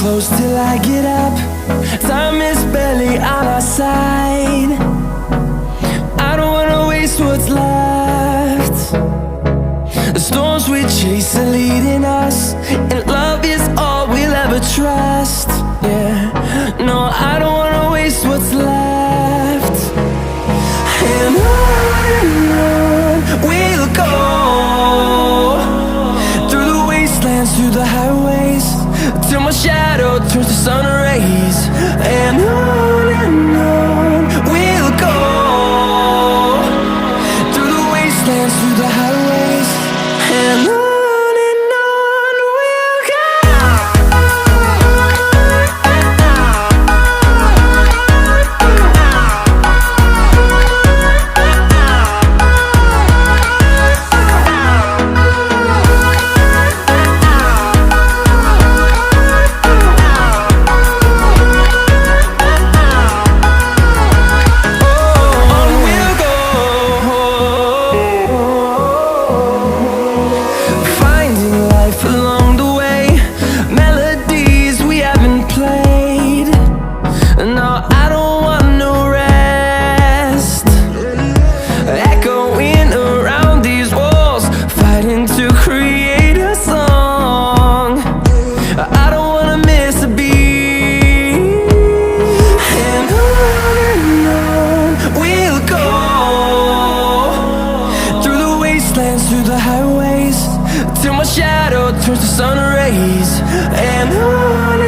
close till I get up. Time is barely on our side. I don't wanna waste what's left. The storms we chase are leading us, and love is all we'll ever trust. Yeah, no, I don't wanna waste what's left. And on we'll go, through the wastelands, through the highways, till my shadow turns to sun rays. And on we'll go, through the wastelands, through the highways, and on we'll go. Through the highways, till my shadow turns to sun rays. And on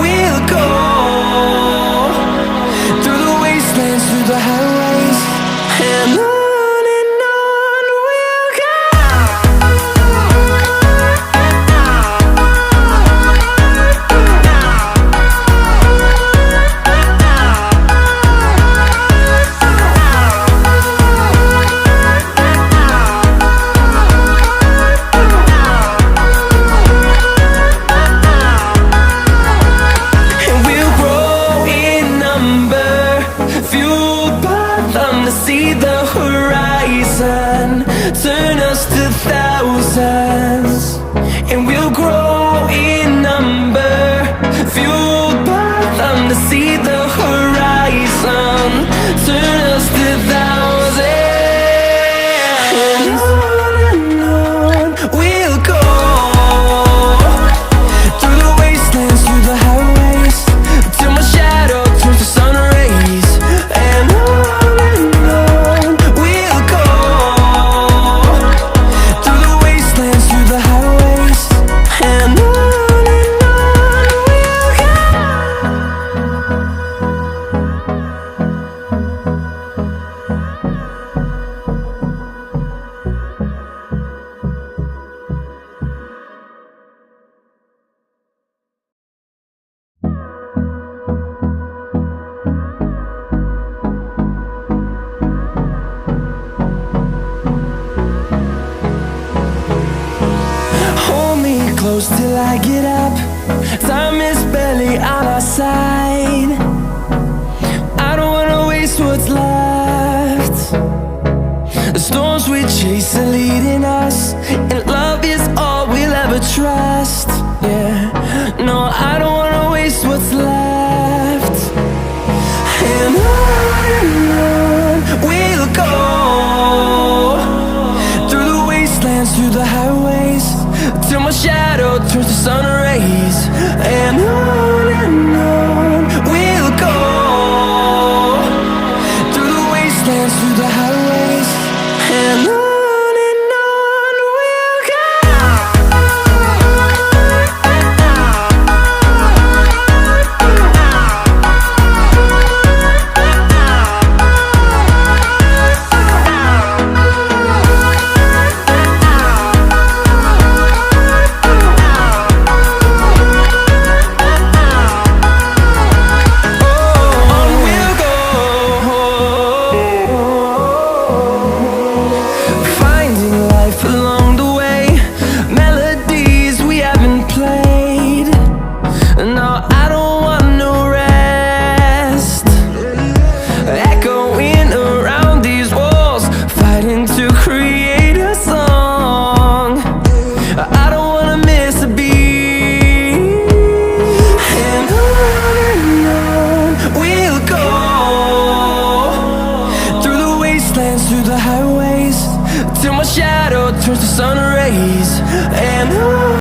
we'll go, through the wastelands, through the highways, and on we'll go. See the horizon turn us to thousands, and we'll grow in number, fueled by them. To see the horizon turn us to thousands, and on we'll go, through the wastelands, through the highways, till my shadow turns to sun rays. And close till I get up. Time is barely on our side. I don't wanna waste what's left. The storms we chase are leading us, and love is all we'll ever trust. Yeah, no, I don't wanna waste what's left. And on we'll go, through the wastelands, through the highways, till my shadow turns to sun rays. And on we'll go, through the wastelands, through the highways, and on we'll go. highways till my shadow turns to sun rays. And